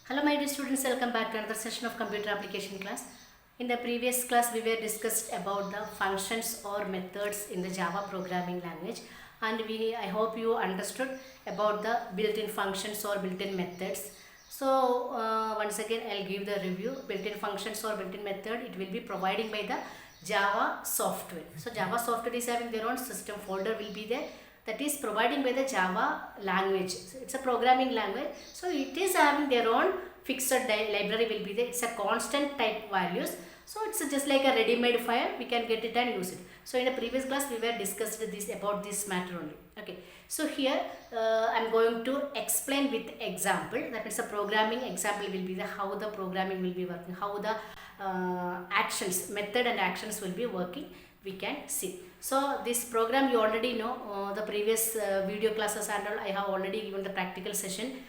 Hello my dear students, welcome back to another session of computer application class. In the previous class we were discussed about the functions or methods in the Java programming language, and I hope you understood about the built-in functions or built-in methods. So once again I'll give the review. Built-in functions or built-in method, it will be providing by the Java software. So Java software is having their own system folder will be there, that is providing by the Java language. It's a programming language, so it is having their own fixed library will be there. It's a constant type values, so it's just like a ready-made file, we can get it and use it. So in the previous class we were discussed this about this matter only. Okay, so here I'm going to explain with example, that means a programming example will be the how the programming will be working, how the actions, method and actions will be working, we can see. So this program you already know, the previous video classes and all I have already given the practical session,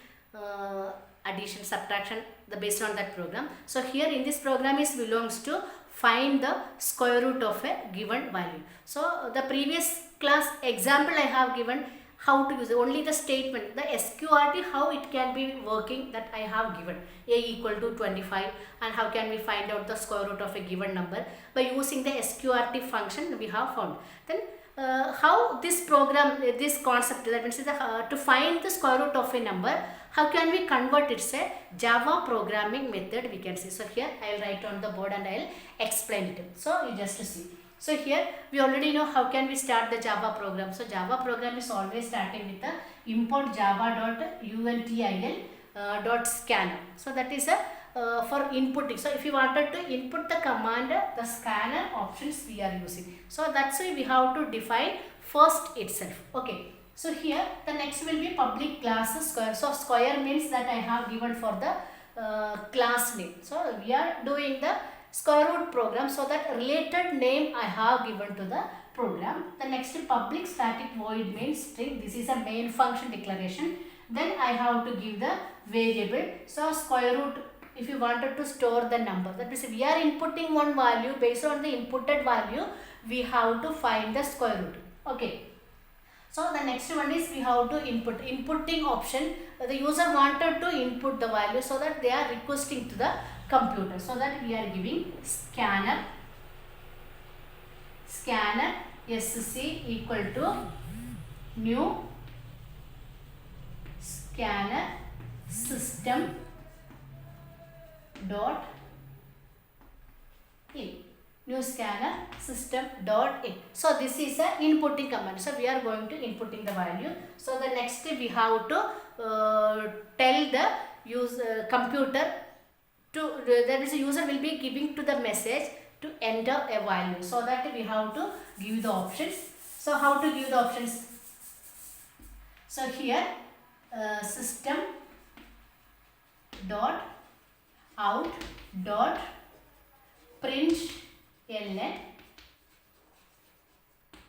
addition, subtraction, the based on that program. So here in this program is belongs to find the square root of a given value. So the previous class example I have given how to use only the statement, the SQRT, how it can be working, that I have given a equal to 25, and how can we find out the square root of a given number by using the SQRT function we have found. Then how this program, this concept, that means to find the square root of a number, how can we convert it? Say Java programming method we can see. So here I will write on the board and I will explain it. So you just see. So here we already know how can we start the Java program. So Java program is always starting with the import java.until.scanner. So that is a for inputting. So if you wanted to input the command, the scanner options we are using. So that's why we have to define first itself. Okay. So here the next will be public class square. So square means that I have given for the class name. So we are doing the square root program, so that related name I have given to the program. The next public static void main string, this is a main function declaration. Then I have to give the variable. So square root, if you wanted to store the number, that means we are inputting one value, based on the inputted value we have to find the square root. Okay. So the next one is we have to inputting option. The user wanted to input the value, so that they are requesting to the computer, so that we are giving scanner sc equal to new scanner system dot in. New scanner system dot in. So this is a inputting command. So we are going to inputting the value. So the next we have to tell the computer to, that is the user will be giving to the message to enter a value. So that we have to give the options. So how to give the options? So here system dot out dot print ln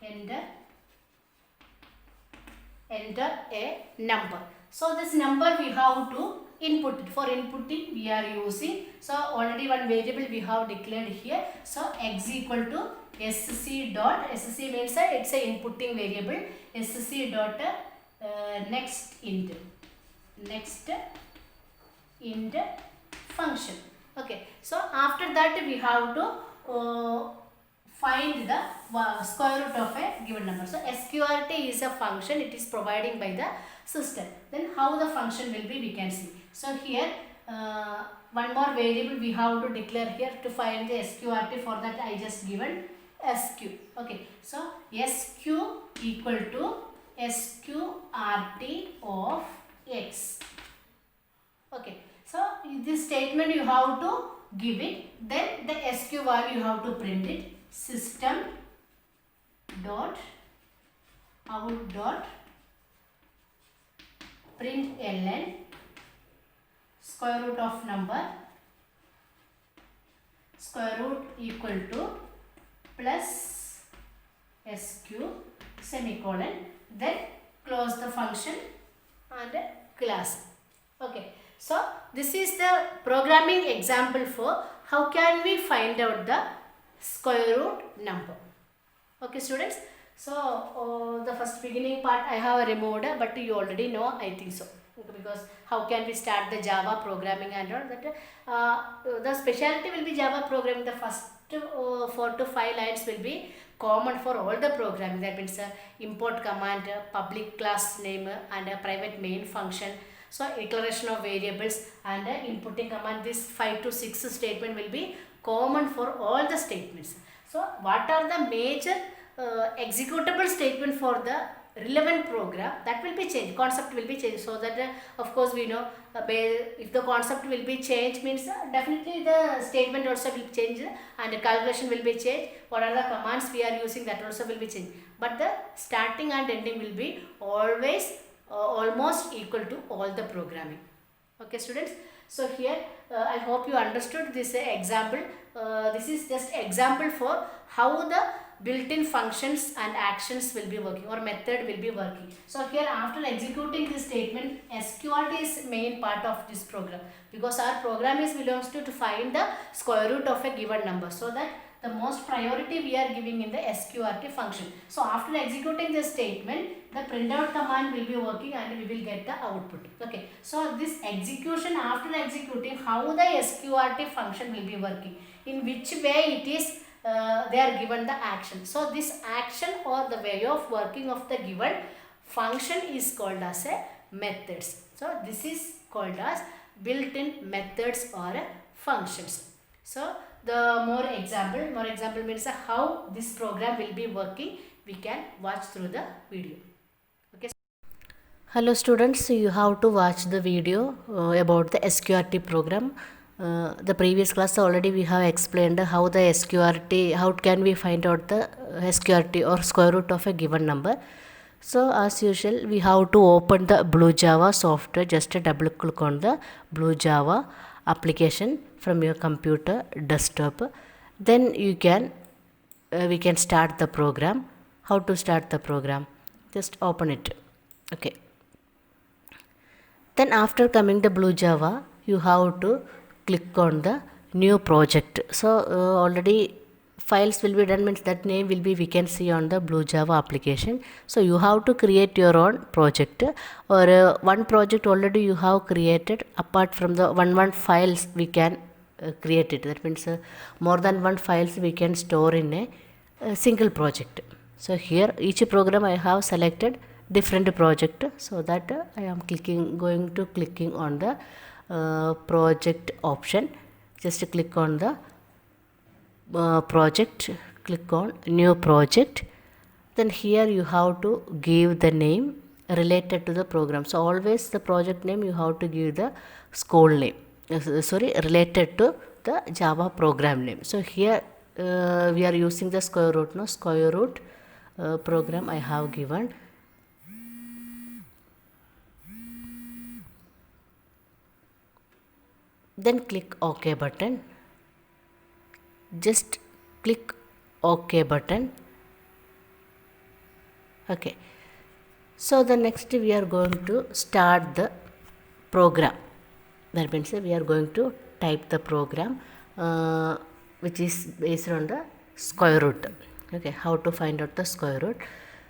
enter a number. So this number we have to input it. For inputting we are using, so already one variable we have declared here. So x equal to sc means that it's a inputting variable, sc dot next int function. Okay, so after that we have to find the square root of a given number. So SQRT is a function, it is providing by the system. Then how the function will be we can see. So here one more variable we have to declare here to find the SQRT. For that I just given SQ. Okay, so SQ equal to SQRT of X. Okay, so this statement you have to give it, then the SQ value you have to print it. System dot out dot print ln square root of number, square root equal to plus SQ semicolon, then close the function and class. Okay, so this is the programming example for how can we find out the square root number. Okay students, so the first beginning part I have removed, but you already know, I think so. because how can we start the Java programming and all that. The specialty will be Java programming. The first 4 to 5 lines will be common for all the programming. That means import command, public class name, and a private main function. So declaration of variables and inputting command. This 5 to 6 statement will be common for all the statements. So what are the major executable statement for the relevant program, that will be changed, concept will be changed, so that of course we know if the concept will be changed means definitely the statement also will change and the calculation will be changed. What are the commands we are using, that also will be changed, but the starting and ending will be always almost equal to all the programming. Okay students, so here I hope you understood this example. This is just example for how the built-in functions and actions will be working, or method will be working. So here after executing this statement, SQRT is main part of this program, because our program is belongs to find the square root of a given number, so that the most priority we are giving in the SQRT function. So after executing this statement, the printout command will be working and we will get the output. Okay, so this execution, after executing, how the SQRT function will be working, in which way it is they are given the action. So this action or the way of working of the given function is called as a methods. So this is called as built-in methods or functions. So the more example means how this program will be working, we can watch through the video. Okay. Hello students, you have to watch the video about the SQRT program. The previous class already we have explained how the SQRT, how can we find out the SQRT or square root of a given number. So as usual, we have to open the Blue Java software. Just double click on the Blue Java application from your computer desktop. Then you can we can start the program. How to start the program? Just open it. Okay. Then after coming the Blue Java, you have to click on the new project. So already files will be done, means that name will be we can see on the Blue Java application. So you have to create your own project, or one project already you have created. Apart from the one files we can create it. That means more than one files we can store in a single project. So here each program I have selected different project, so that I am going to clicking on the project option. Just click on the project, click on new project. Then here you have to give the name related to the program. So always the project name you have to give the school name, related to the Java program name. So here we are using the square root program I have given. Then click OK button. Just click OK button. Okay. So the next we are going to start the program. That means we are going to type the program which is based on the square root. Okay, how to find out the square root?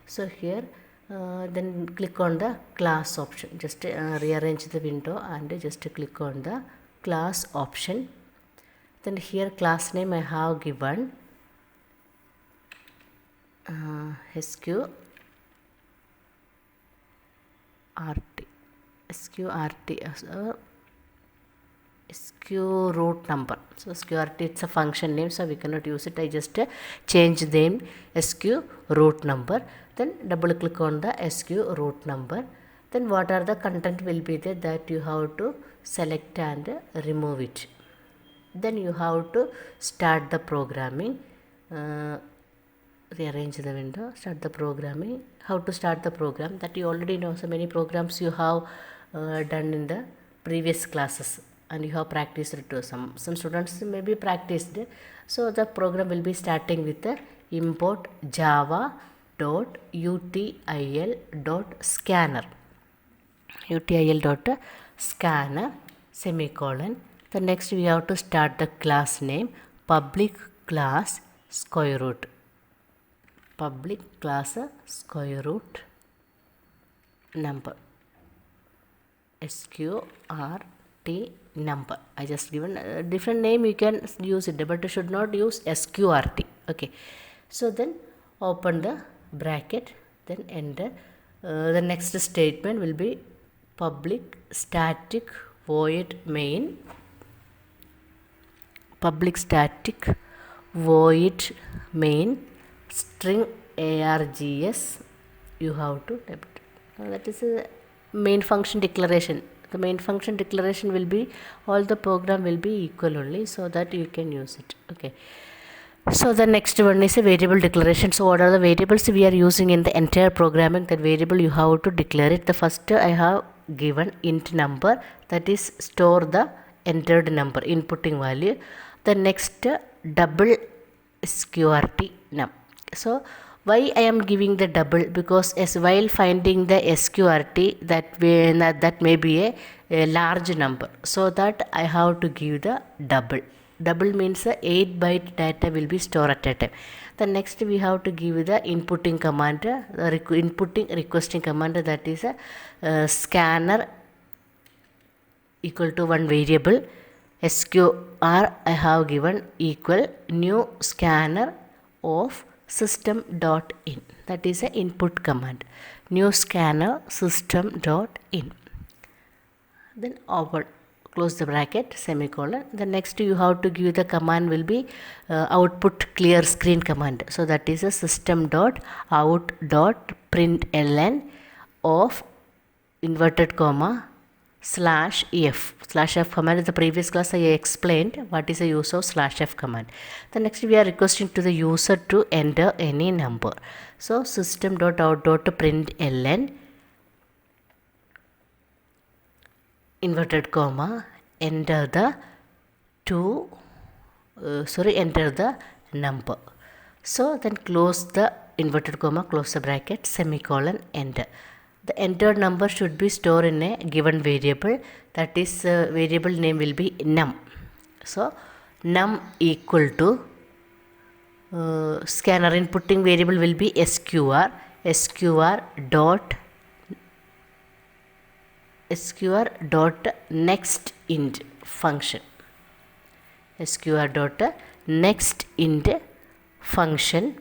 So here then click on the class option. Just rearrange the window and just click on the class option. Then here class name I have given SQRT SQ root number. So SQRT, it's a function name, so we cannot use it. I just change the name SQ root number. Then double click on the SQ root number. Then what are the content will be there, that you have to select and remove it. Then you have to start the programming. Rearrange the window, start the programming. How to start the program, that you already know. So many programs you have done in the previous classes and you have practiced it too. Some students may be practiced. So the program will be starting with the import java.util.scanner semicolon. The next we have to start the class name public class square root. Public class square root number SQRT number. I just given a different name, you can use it, but you should not use SQRT. Okay, so then open the bracket, then enter. The next statement will be public static void main, public static void main string args. You have to type it. That is a main function declaration. The main function declaration will be, all the program will be equal only, so that you can use it. Okay, so the next one is a variable declaration. So what are the variables we are using in the entire programming? That variable you have to declare it. The first I have given int number, that is store the entered number, inputting value. The next double sqrt num. So why I am giving the double? Because as while finding the sqrt, that may be a large number, so that I have to give the double. Double means 8 byte data will be stored at a time. The next we have to give the inputting command, inputting requesting command, that is a scanner equal to one variable sqr. I have given equal new scanner of system.in, that is a input command, new scanner system.in. Then open, close the bracket, semicolon. The next you have to give the command will be output clear screen command. So that is a system.out.println of inverted comma /f. /f command is the previous class I explained what is the use of /f command. The next we are requesting to the user to enter any number. So system.out.println inverted comma enter the enter the number. So then close the inverted comma, close the bracket, semicolon, enter. The entered number should be stored in a given variable, that is variable name will be num. So num equal to scanner inputting variable will be sqr dot next int function, sqr dot next int function,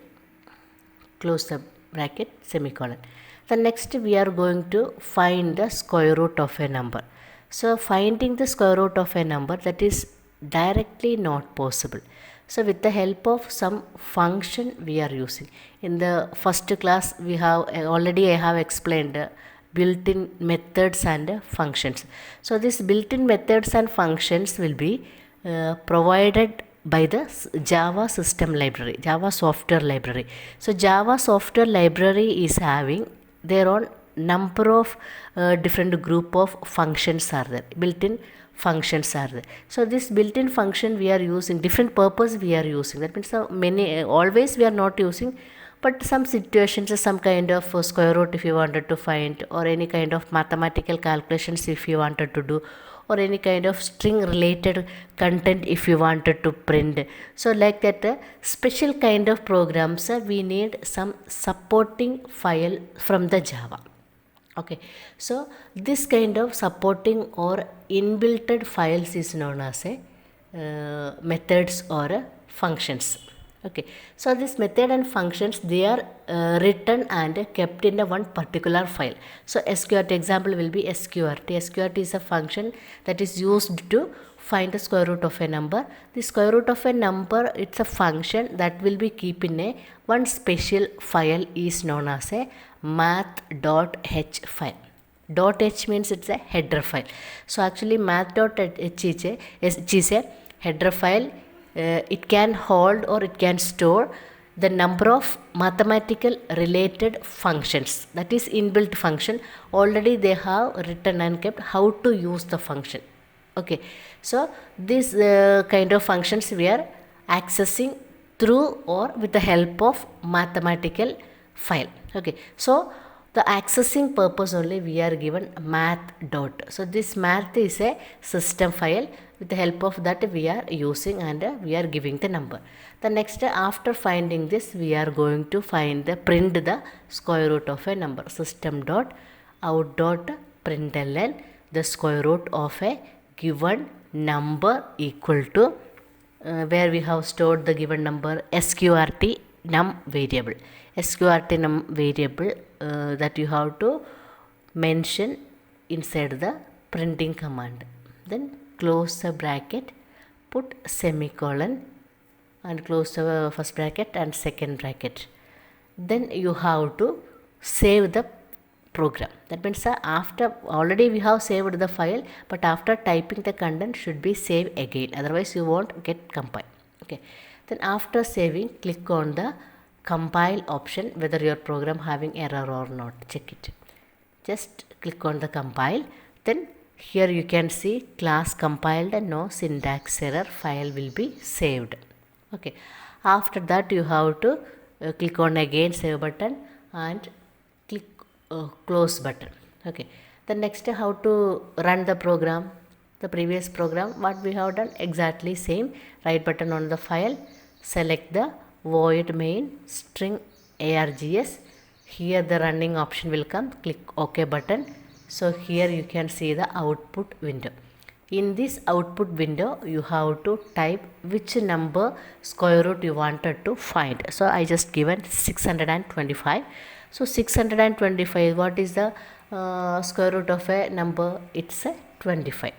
close the bracket, semicolon. The next we are going to find the square root of a number. So finding the square root of a number, that is directly not possible. So with the help of some function we are using. In the first class we have already I have explained built-in methods and functions. So these built-in methods and functions will be provided by the Java system library, Java software library. So Java software library is having their own number of different group of functions are there, built-in functions are there. So this built-in function we are using, different purpose we are using. That means many always we are not using, but some situations, some kind of square root if you wanted to find, or any kind of mathematical calculations if you wanted to do, or any kind of string related content if you wanted to print. So like that special kind of programs we need some supporting file from the Java. Okay, so this kind of supporting or inbuilt files is known as a methods or functions. Okay, so this method and functions, they are written and kept in a one particular file. So sqrt example will be sqrt. Sqrt is a function that is used to find the square root of a number. The square root of a number, it's a function that will be keep in a one special file is known as a math.h file. .h means it's a header file. So actually math.h is a header file. It can hold or it can store the number of mathematical related functions, that is inbuilt function. Already they have written and kept how to use the function. Okay, so this kind of functions we are accessing through or with the help of mathematical file. Okay, so the accessing purpose only we are given math dot. So this math is a system file. With the help of that we are using and we are giving the number. The next, after finding this, we are going to find the print the square root of a number. System dot out dot println the square root of a given number equal to where we have stored the given number sqrt num variable. Sqrt num variable that you have to mention inside the printing command. Then close the bracket, put semicolon and close the first bracket and second bracket. Then you have to save the program. That means after already we have saved the file, but after typing the content should be saved again, otherwise you won't get compile. Okay, then after saving, click on the compile option, whether your program having error or not, check it. Just click on the compile. Then here you can see class compiled and no syntax error, file will be saved. Okay, after that you have to click on again save button and click close button. Okay, the next how to run the program. The previous program what we have done exactly same. Right button on the file, select the void main string args. Here the running option will come, click OK button. So here you can see the output window. In this output window you have to type which number square root you wanted to find. So I just given 625. So 625, what is the square root of a number? It's a 25.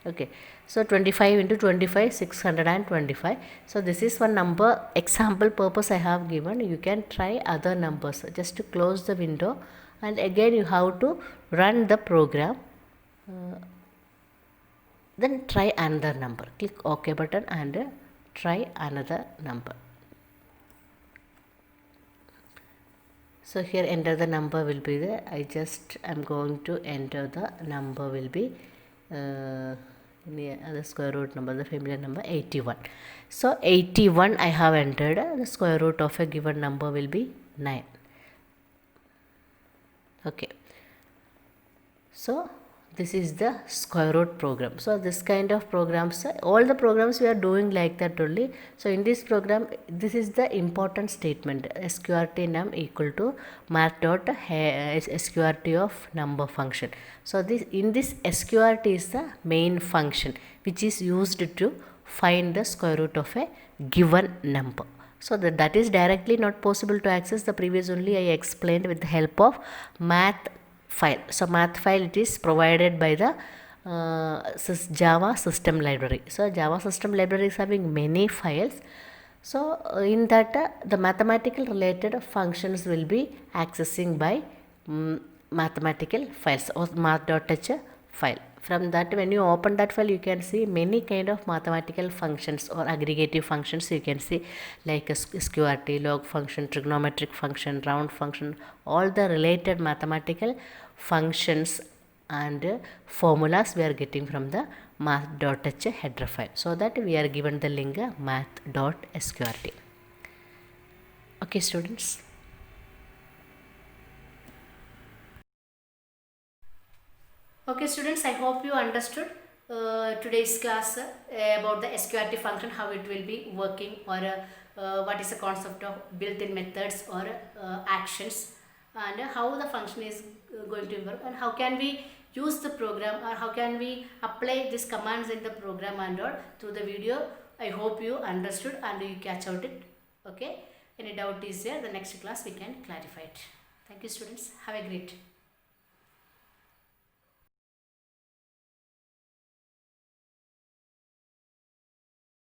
Okay, so 25 into 25, 625. So this is one number, example purpose I have given. You can try other numbers. Just to close the window and again you have to run the program. Then try another number. Click OK button and try another number. So here enter the number will be there. I'm going to enter the number will be the square root number, the familiar number 81. So 81 I have entered. The square root of a given number will be 9. Okay, so this is the square root program. So this kind of programs, all the programs we are doing like that only. So in this program, this is the important statement, sqrt num equal to math dot sqrt of number function. So this in this sqrt is the main function which is used to find the square root of a given number. So that is directly not possible to access. The previous only I explained with the help of math file. So math file, it is provided by the Java system library. So Java system library is having many files. So in that the mathematical related functions will be accessing by mathematical files or math.h file. From that, when you open that file, you can see many kind of mathematical functions or aggregative functions. You can see like a sqrt, log function, trigonometric function, round function, all the related mathematical functions and formulas we are getting from the math.h header file. So that we are given the link math.sqrt. Okay, students. Okay, students, I hope you understood today's class about the sqrt function, how it will be working, or what is the concept of built-in methods or actions, and how the function is going to work, and how can we use the program, or how can we apply these commands in the program and all through the video. I hope you understood and you catch out it. Okay, any doubt is there, the next class we can clarify it. Thank you, students. Have a great